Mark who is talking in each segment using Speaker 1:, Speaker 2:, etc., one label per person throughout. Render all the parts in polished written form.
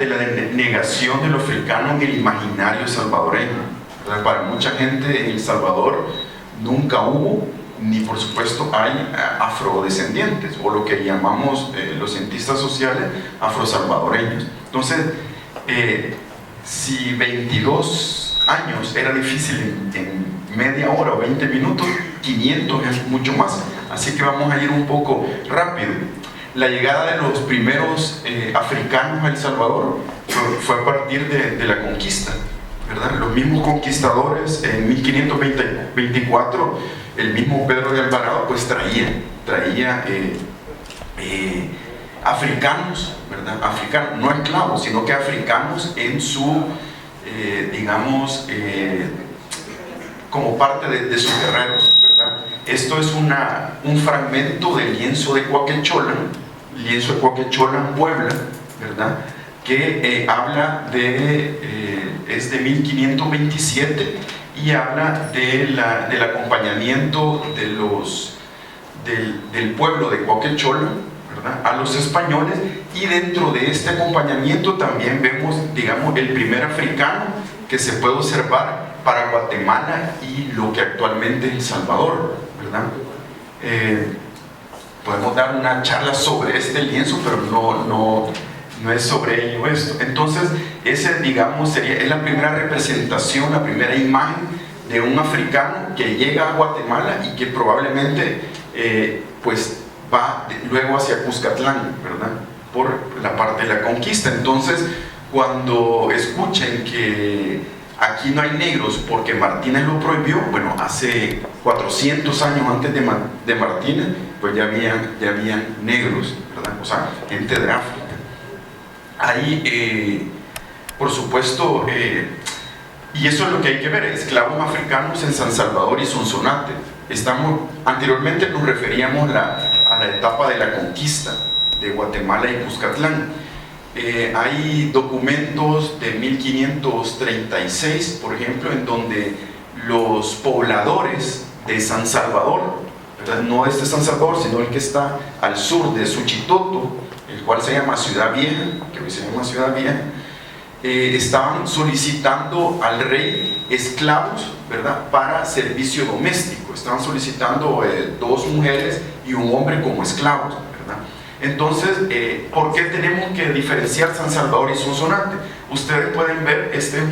Speaker 1: de la negación de lo africano en el imaginario salvadoreño. Para mucha gente en El Salvador nunca hubo, ni por supuesto hay afrodescendientes, o lo que llamamos los cientistas sociales afrosalvadoreños. Entonces, si 22 años era difícil en media hora o 20 minutos, 500 es mucho más. Así que vamos a ir un poco rápido. La llegada de los primeros africanos a El Salvador fue a partir de la conquista, ¿verdad? Los mismos conquistadores en 1524, el mismo Pedro de Alvarado pues traía africanos, ¿verdad? Africanos, no esclavos, sino que africanos en su, digamos, como parte de sus guerreros, ¿verdad? Esto es un fragmento del lienzo de Cuaquecholan, Puebla, ¿verdad? Que habla es de 1527 y habla del acompañamiento del pueblo de Cuaquecholan, ¿verdad?, a los españoles, y dentro de este acompañamiento también vemos, digamos, el primer africano que se puede observar para Guatemala y lo que actualmente es El Salvador, ¿verdad? Podemos dar una charla sobre este lienzo, pero no es sobre ello esto. Entonces, ese, digamos, es la primera representación, la primera imagen de un africano que llega a Guatemala y que probablemente pues va luego hacia Cuscatlán, ¿verdad?, por la parte de la conquista. Entonces, cuando escuchen que aquí no hay negros porque Martínez lo prohibió, bueno, hace 400 años antes de Martínez, pues ya habían negros, ¿verdad?, o sea, gente de África. Ahí, por supuesto, y eso es lo que hay que ver, esclavos africanos en San Salvador y Sonsonate. Anteriormente nos referíamos a la etapa de la conquista de Guatemala y Cuscatlán. Hay documentos de 1536, por ejemplo, en donde los pobladores de San Salvador, ¿verdad?, no este San Salvador, sino el que está al sur de Suchitoto, el cual se llama Ciudad Vieja, que hoy se llama Ciudad Vieja, estaban solicitando al rey esclavos, ¿verdad?, para servicio doméstico. Estaban solicitando 2 mujeres y un hombre como esclavos, ¿verdad? Entonces, ¿por qué tenemos que diferenciar San Salvador y Sonsonate? Ustedes pueden ver, este es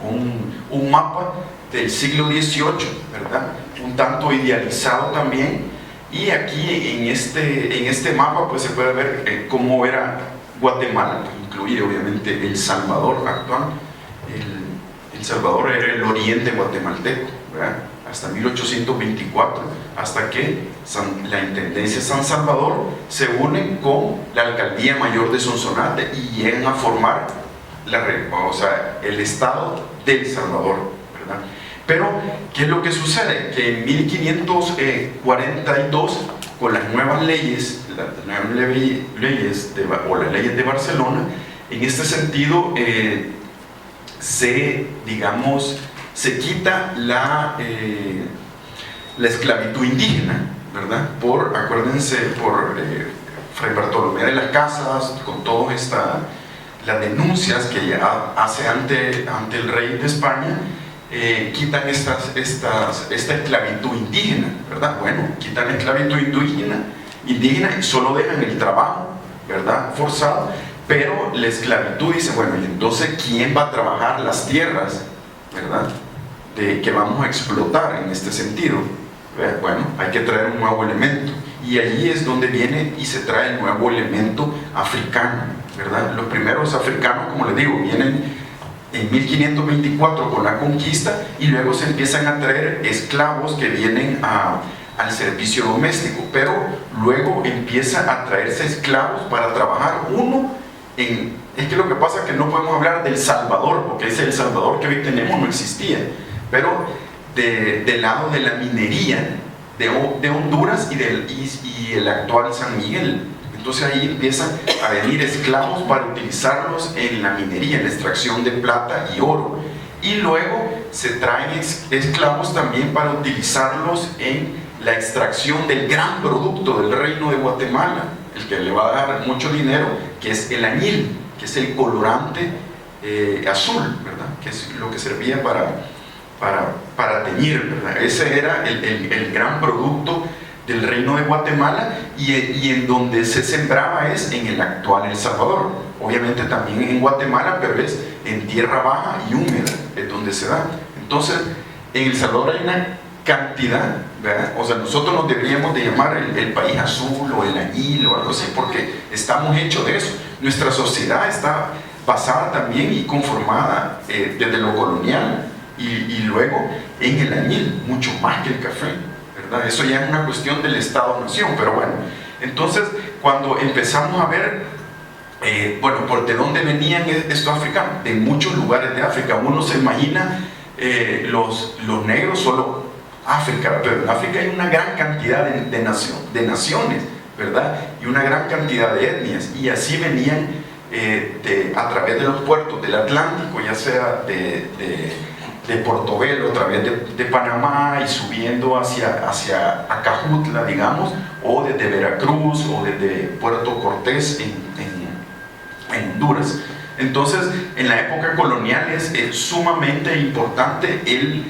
Speaker 1: un mapa del siglo XVIII, ¿verdad?, un tanto idealizado también, y aquí en este mapa pues se puede ver cómo era Guatemala, pues incluye obviamente El Salvador actual. El Salvador era el oriente guatemalteco, ¿verdad?, hasta 1824, hasta que la Intendencia de San Salvador se une con la Alcaldía Mayor de Sonsonate y llegan a formar el Estado del Salvador, ¿verdad? Pero, ¿qué es lo que sucede? Que en 1542, con las nuevas leyes, las leyes de Barcelona, en este sentido se quita la esclavitud indígena, ¿verdad? Acuérdense, por Fray Bartolomé de las Casas, con todas las denuncias que ya hace ante el rey de España, quitan esta esclavitud indígena, ¿verdad? Bueno, quitan la esclavitud indígena y solo dejan el trabajo, ¿verdad?, forzado, pero la esclavitud dice, bueno, y entonces ¿quién va a trabajar las tierras, ¿verdad?, que vamos a explotar en este sentido? Bueno, hay que traer un nuevo elemento, y allí es donde viene y se trae el nuevo elemento africano, ¿verdad? Los primeros africanos, como les digo, vienen en 1524 con la conquista, y luego se empiezan a traer esclavos que vienen al servicio doméstico, pero luego empieza a traerse esclavos para trabajar es que lo que pasa es que no podemos hablar del Salvador, porque ese El Salvador que hoy tenemos no existía, pero del lado de la minería de Honduras y el actual San Miguel. Entonces ahí empiezan a venir esclavos para utilizarlos en la minería, en la extracción de plata y oro, y luego se traen esclavos también para utilizarlos en la extracción del gran producto del reino de Guatemala, el que le va a dar mucho dinero, que es el añil, que es el colorante azul, ¿verdad? Que es lo que servía para teñir, ¿verdad? Ese era el gran producto del reino de Guatemala, y en donde se sembraba es en el actual El Salvador, obviamente también en Guatemala, pero es en tierra baja y húmeda, es donde se da. Entonces, en El Salvador hay una cantidad, ¿verdad? O sea, nosotros nos deberíamos de llamar el país azul o el añil o algo así, porque estamos hechos de eso. Nuestra sociedad está basada también y conformada desde lo colonial y luego en el añil, mucho más que el café, ¿verdad? Eso ya es una cuestión del Estado-nación, pero bueno. Entonces, cuando empezamos a ver, bueno, ¿por de dónde venían estos africanos? De muchos lugares de África. Uno se imagina los negros solo África, pero en África hay una gran cantidad de naciones, ¿verdad? Y una gran cantidad de etnias, y así venían a través de los puertos del Atlántico, ya sea de Portobelo, a través de Panamá y subiendo hacia Acajutla, digamos, o desde Veracruz o desde Puerto Cortés en Honduras. Entonces, en la época colonial es sumamente importante el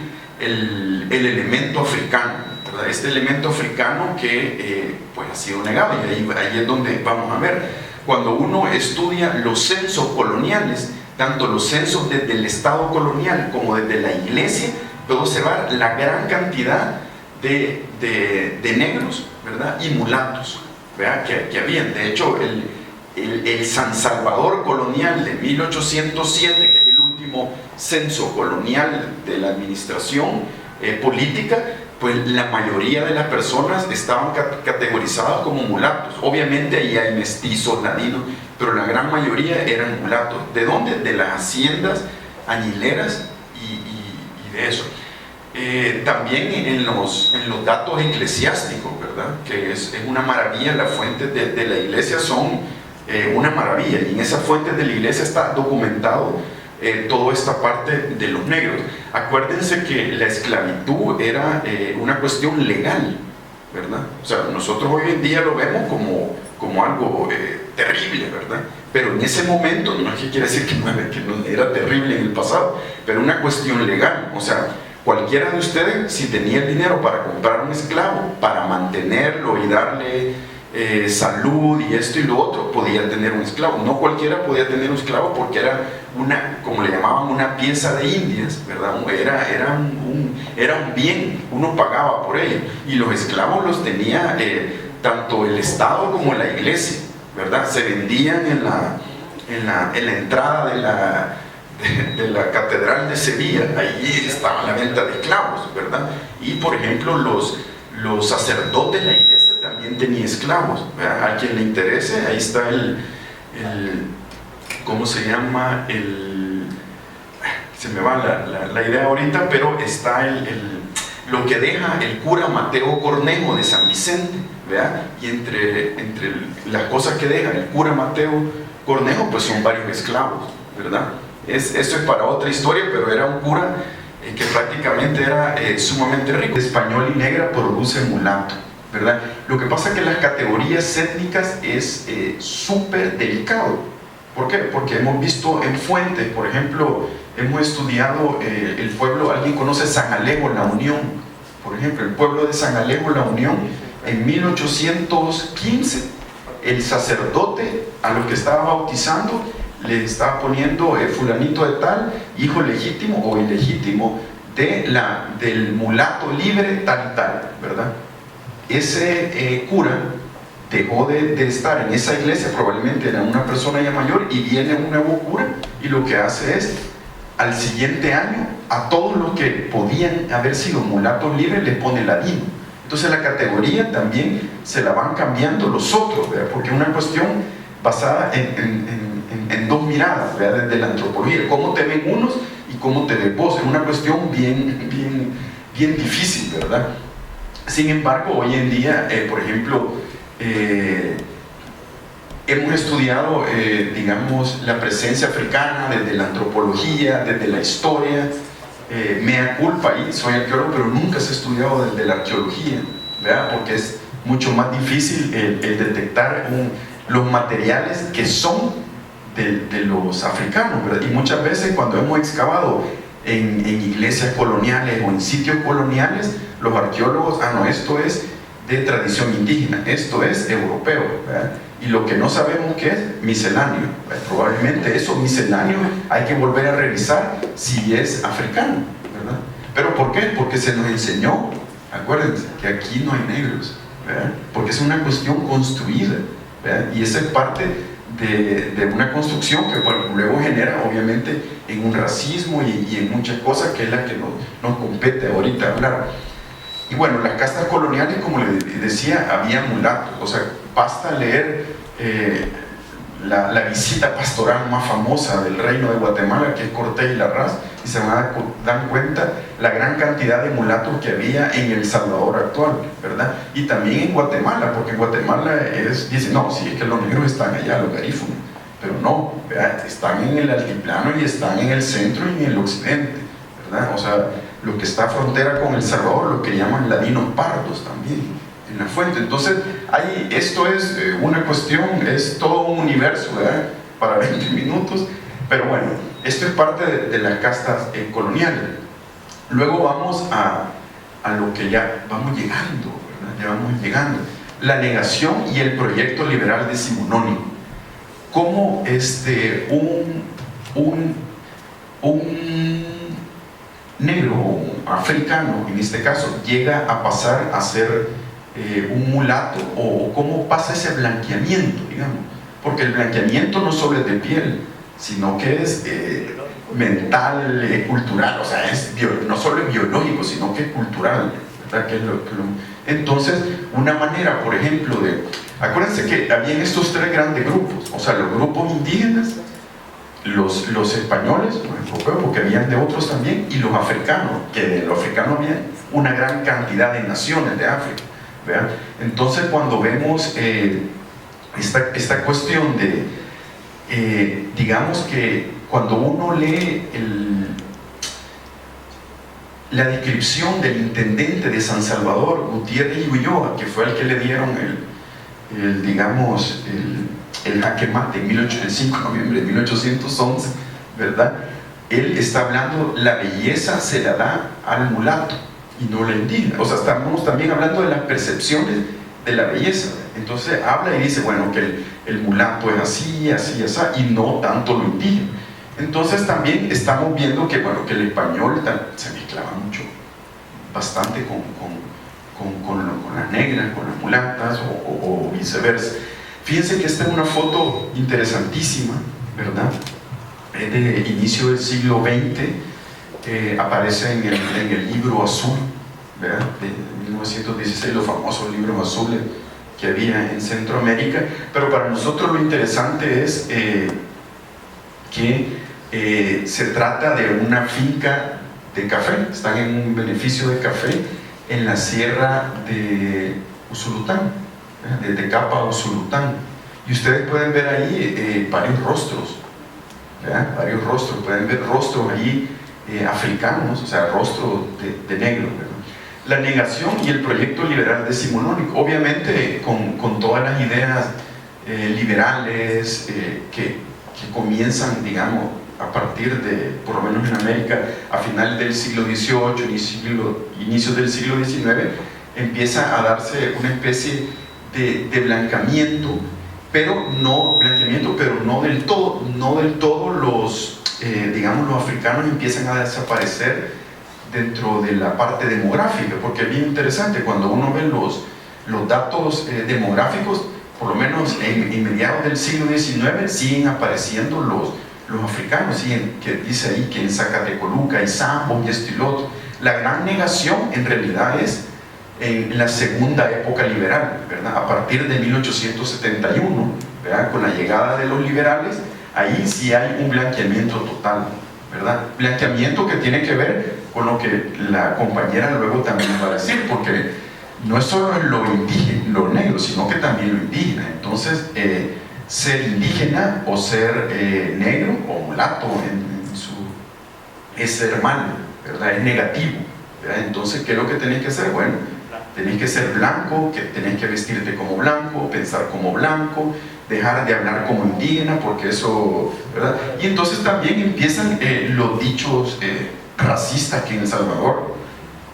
Speaker 1: elemento africano, ¿verdad? Este elemento africano que pues ha sido negado, y ahí es donde vamos a ver. Cuando uno estudia los censos coloniales, tanto los censos desde el Estado colonial como desde la iglesia, puede observar la gran cantidad de negros, ¿verdad? Y mulatos, ¿verdad? Que habían. De hecho, el San Salvador colonial de 1807, que es el último censo colonial de la administración política, pues la mayoría de las personas estaban categorizadas como mulatos. Obviamente ahí hay mestizos, ladinos, pero la gran mayoría eran mulatos. ¿De dónde? De las haciendas añileras y de eso. También en los datos eclesiásticos, ¿verdad? Que es una maravilla. Las fuentes de la iglesia son una maravilla, y en esas fuentes de la iglesia está documentado toda esta parte de los negros. Acuérdense que la esclavitud era una cuestión legal, ¿verdad? O sea, nosotros hoy en día lo vemos como algo terrible, ¿verdad? Pero en ese momento, no es que quiere decir que no era terrible en el pasado, pero una cuestión legal. O sea, cualquiera de ustedes, si tenía el dinero para comprar un esclavo, para mantenerlo y darle salud y esto y lo otro, podía tener un esclavo. No cualquiera podía tener un esclavo, porque era como le llamaban, una pieza de indias, ¿verdad? Era un bien, uno pagaba por ello, y los esclavos los tenía tanto el Estado como la iglesia, ¿verdad? Se vendían en la entrada de la catedral de Sevilla. Ahí estaba la venta de esclavos, ¿verdad? Y por ejemplo los sacerdotes de la iglesia también tenían esclavos, ¿verdad? A quien le interese, ahí está ¿cómo se llama? Se me va la idea ahorita, pero está lo que deja el cura Mateo Cornejo de San Vicente, ¿verdad? Y entre las cosas que deja el cura Mateo Cornejo, pues son varios esclavos, ¿verdad? Eso es para otra historia, pero era un cura que prácticamente era sumamente rico. Español y negra produce mulato, ¿verdad? Lo que pasa es que las categorías étnicas es súper delicado. ¿Por qué? Porque hemos visto en fuentes, por ejemplo, hemos estudiado el pueblo. ¿Alguien conoce San Alejo, La Unión? Por ejemplo, el pueblo de San Alejo, La Unión, en 1815, el sacerdote a los que estaba bautizando le estaba poniendo fulanito de tal, hijo legítimo o ilegítimo del mulato libre tal y tal, ¿verdad? Ese cura dejó de estar en esa iglesia, probablemente era una persona ya mayor, y viene un nuevo cura, y lo que hace es, al siguiente año, a todos los que podían haber sido mulatos libres les pone ladino. Entonces la categoría también se la van cambiando los otros, ¿verdad? Porque es una cuestión basada en dos miradas, ¿verdad? Desde la antropología, cómo te ven unos y cómo te ves vos. Es una cuestión bien difícil, ¿verdad? Sin embargo, hoy en día, por ejemplo, hemos estudiado, digamos, la presencia africana desde la antropología, desde la historia. Mea culpa, ahí soy arqueólogo, pero nunca se ha estudiado desde la arqueología, ¿verdad? Porque es mucho más difícil el detectar los materiales que son de los africanos, ¿verdad? Y muchas veces cuando hemos excavado en iglesias coloniales o en sitios coloniales, los arqueólogos, no, esto es de tradición indígena, esto es europeo, ¿verdad? Y lo que no sabemos qué es, misceláneo, ¿verdad? Probablemente eso misceláneo hay que volver a revisar si es africano, ¿verdad? ¿Pero por qué? Porque se nos enseñó, acuérdense, que aquí no hay negros, ¿verdad? Porque es una cuestión construida, ¿verdad? Y esa es parte de una construcción que, bueno, luego genera obviamente en un racismo y en muchas cosas que es la que nos compete ahorita hablar. Y bueno, las castas coloniales, como les decía, había mulatos, o sea, basta leer la visita pastoral más famosa del reino de Guatemala, que es Cortés y Larraz, y se dan cuenta la gran cantidad de mulatos que había en El Salvador actual, ¿verdad? Y también en Guatemala, porque en Guatemala dicen, no, sí, es que los negros están allá, los garífunos, pero no, ¿verdad? Están en el altiplano y están en el centro y en el occidente, ¿verdad? O sea, lo que está frontera con El Salvador, lo que llaman ladinos pardos también, en la fuente. Entonces, esto es una cuestión, es todo un universo, ¿verdad? Para 20 minutos, pero bueno, esto es parte de las castas coloniales. Luego vamos a lo que ya vamos llegando, ¿verdad? Ya vamos llegando. La negación y el proyecto liberal decimonónico. Cómo un negro o un africano, en este caso, llega a pasar a ser un mulato, o cómo pasa ese blanqueamiento, digamos, porque el blanqueamiento no solo es de piel, sino que es mental, cultural, o sea, no solo es biológico, sino que es cultural, ¿verdad? Entonces, una manera, por ejemplo, acuérdense que habían estos tres grandes grupos, o sea, los grupos indígenas, los españoles, los europeos, porque habían de otros también, y los africanos, que de los africanos había una gran cantidad de naciones de África, ¿verdad? Entonces, cuando vemos esta cuestión de, digamos que cuando uno lee la descripción del intendente de San Salvador, Gutiérrez y Ulloa, que fue el que le dieron digamos, el jaque mate el 5 de noviembre de 1811, ¿verdad? Él está hablando, la belleza se la da al mulato y no la indígena. O sea, estamos también hablando de las percepciones de la belleza. Entonces habla y dice, bueno, que el mulato es así, así, así, y no tanto lo indígena. Entonces también estamos viendo que, bueno, que el español se mezclaba mucho, bastante con las negras, con las mulatas o viceversa. Fíjense que esta es una foto interesantísima, ¿verdad? Es de inicio del siglo XX, aparece en el libro azul, ¿verdad? De 1916, los famosos libros azules que había en Centroamérica. Pero para nosotros lo interesante es que se trata de una finca de café, están en un beneficio de café en la sierra de Usulután, de Tecapa a Usulután, y ustedes pueden ver ahí varios rostros, ¿verdad? Varios rostros, pueden ver rostros ahí africanos, o sea, rostros de negros, ¿verdad? La negación y el proyecto liberal decimonónico, obviamente con todas las ideas liberales que comienzan, digamos, a partir de, por lo menos en América, a finales del siglo XVIII, inicios del siglo XIX, empieza a darse una especie de blanqueamiento, pero no del todo los, digamos, los africanos empiezan a desaparecer dentro de la parte demográfica, porque es bien interesante, cuando uno ve los datos demográficos, por lo menos en mediados del siglo XIX, siguen apareciendo los africanos, siguen, que dice ahí que en Zacatecoluca hay Sambo y esto y lo otro. La gran negación en realidad es en la segunda época liberal, ¿verdad? A partir de 1871, ¿verdad? Con la llegada de los liberales, ahí sí hay un blanqueamiento total, ¿verdad? Blanqueamiento que tiene que ver con lo que la compañera luego también va a decir, porque no es solo lo indígena, lo negro, sino que también lo indígena. Entonces, ser indígena o ser negro o mulato es ser mal, ¿verdad? Es negativo, ¿verdad? Entonces, ¿qué es lo que tenéis que hacer? Bueno, tenéis que ser blanco, que tenéis que vestirte como blanco, pensar como blanco, dejar de hablar como indígena, porque eso, ¿verdad? Y entonces también empiezan los dichos racistas que en El Salvador,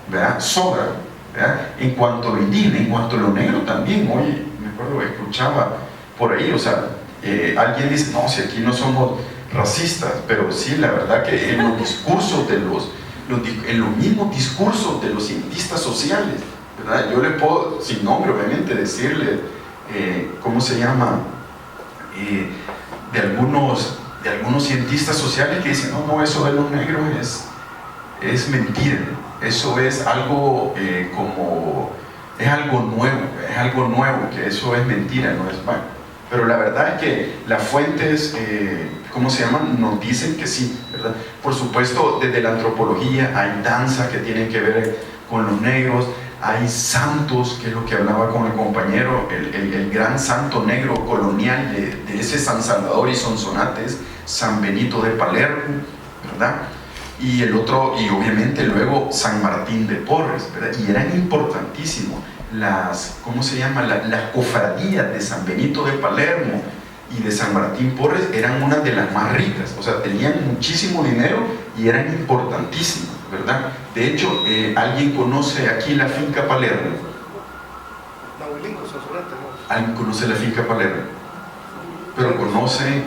Speaker 1: ¿verdad?, sobran, ¿verdad?, en cuanto a lo indígena, en cuanto a lo negro también. Hoy, me acuerdo, escuchaba por ahí, o sea, alguien dice, no, si aquí no somos racistas, pero sí, la verdad que en los discursos de en los mismos discursos de los cientistas sociales, ¿verdad?, yo le puedo, sin nombre obviamente, decirle, ¿cómo se llama?, de algunos cientistas sociales que dicen, no, eso de los negros es mentira, eso es algo es algo nuevo, que eso es mentira, no es malo. Pero la verdad es que las fuentes, ¿cómo se llaman?, nos dicen que sí, ¿verdad? Por supuesto, desde la antropología hay danzas que tienen que ver con los negros, hay santos, que es lo que hablaba con el compañero, el gran santo negro colonial de ese San Salvador y Sonsonate es San Benito de Palermo, ¿verdad? Y el otro, y obviamente luego San Martín de Porres, ¿verdad? Y eran importantísimos ¿cómo se llama?, las cofradías de San Benito de Palermo y de San Martín Porres eran una de las más ricas, o sea, tenían muchísimo dinero y eran importantísimas, ¿verdad? De hecho, ¿alguien conoce aquí la finca Palermo? ¿Alguien conoce la finca Palermo? Pero conoce...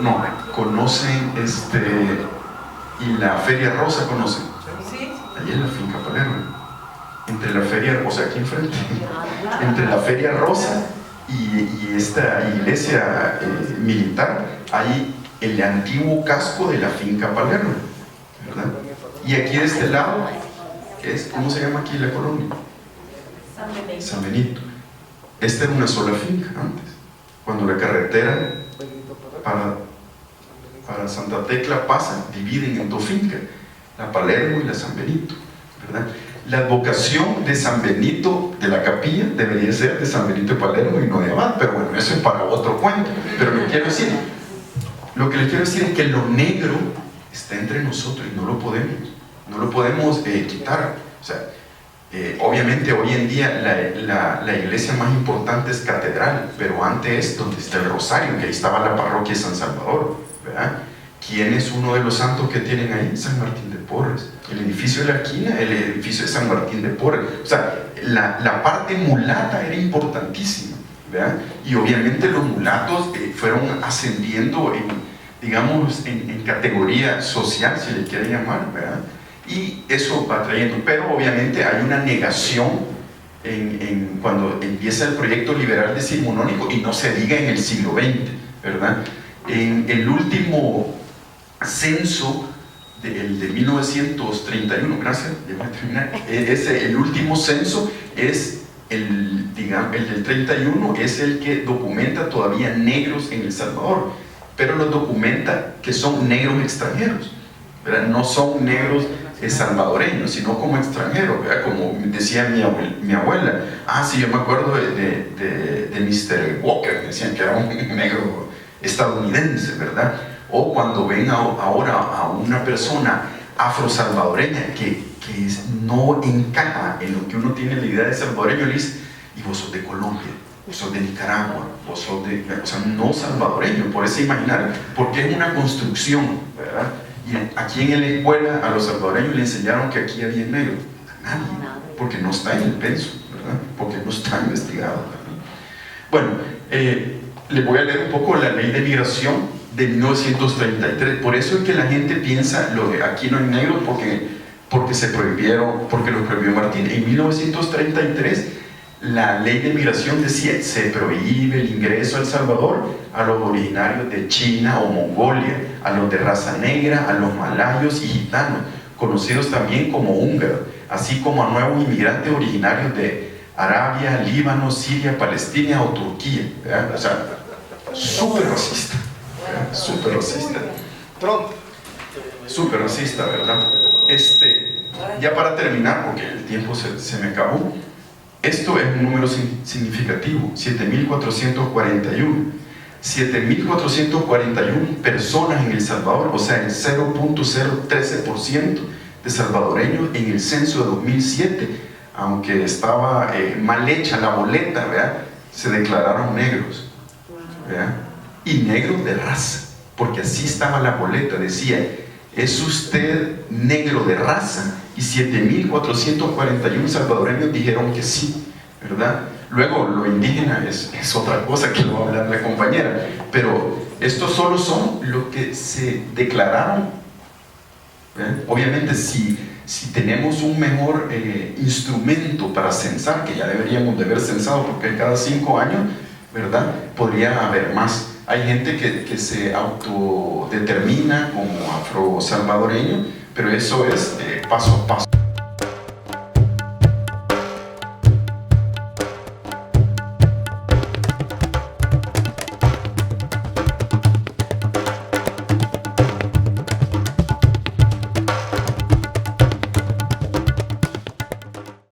Speaker 1: no, conocen y la Feria Rosa, ¿conocen? Sí. Allí es la finca Palermo, entre la Feria, o sea, aquí enfrente, entre la Feria Rosa y esta iglesia militar, hay el antiguo casco de la finca Palermo, ¿verdad? Y aquí de este lado ¿cómo se llama aquí la colonia? San Benito. Esta era una sola finca antes, cuando la carretera para Santa Tecla pasa, dividen en dos fincas, la Palermo y la San Benito, ¿verdad? La vocación de San Benito de la capilla debería ser de San Benito de Palermo y no de Abad, pero bueno, eso es para otro cuento. Pero lo que les quiero decir es que lo negro está entre nosotros y no lo podemos quitar. O sea, obviamente hoy en día la iglesia más importante es catedral, pero antes donde está el Rosario, que ahí estaba la parroquia de San Salvador, ¿verdad? ¿Quién es uno de los santos que tienen ahí? San Martín de Porres. El edificio de la esquina, el edificio de San Martín de Porres. O sea, la parte mulata era importantísima, ¿verdad? Y obviamente los mulatos fueron ascendiendo en categoría social, si le quiere llamar, ¿verdad? Y eso va trayendo, pero obviamente hay una negación cuando empieza el proyecto liberal decimonónico, y no se diga en el siglo XX, ¿verdad? En el último censo el de 1931, gracias, ya voy a terminar, el último censo es el del 31, es el que documenta todavía negros en El Salvador, pero los documenta que son negros extranjeros, ¿verdad? No son negros salvadoreños, sino como extranjeros, ¿verdad? Como decía mi abuela, sí, yo me acuerdo de Mr. Walker, decían que era un negro estadounidense, ¿verdad? O cuando ven ahora a una persona afro-salvadoreña que no encaja en lo que uno tiene la idea de salvadoreño, le dice, y vos sos de Colombia, vos sos de Nicaragua, vos sos o sea, no salvadoreño, por ese imaginar, porque es una construcción, ¿verdad? Y aquí en la escuela a los salvadoreños le enseñaron que aquí había negro, a nadie, porque no está en el penso, ¿verdad? Porque no está investigado, ¿verdad? Bueno, les voy a leer un poco la ley de migración de 1933. Por eso es que la gente piensa aquí no hay negros porque se prohibieron, porque lo prohibió Martín. En 1933 la ley de migración decía: se prohíbe el ingreso a El Salvador a los originarios de China o Mongolia, a los de raza negra, a los malayos y gitanos, conocidos también como húngaros, así como a nuevos inmigrantes originarios de Arabia, Líbano, Siria, Palestina o Turquía, ¿verdad? O sea, súper racista, ¿verdad? Súper racista. Súper racista, ¿verdad? Ya para terminar, porque el tiempo se me acabó, esto es un número significativo: 7.441. 7.441 personas en El Salvador, o sea, el 0.013% de salvadoreños en el censo de 2007, aunque estaba mal hecha la boleta, ¿verdad? se declararon negros, ¿verdad? Y negros de raza, porque así estaba la boleta, decía, ¿es usted negro de raza? Y 7.441 salvadoreños dijeron que sí, ¿verdad? Luego lo indígena es otra cosa que lo va a hablar la compañera, pero estos solo son los que se declararon, ¿verdad? Obviamente si tenemos un mejor instrumento para censar, que ya deberíamos de haber censado porque cada 5 años, ¿verdad? Podría haber más. Hay gente que se autodetermina como afro-salvadoreño, pero eso es paso a paso.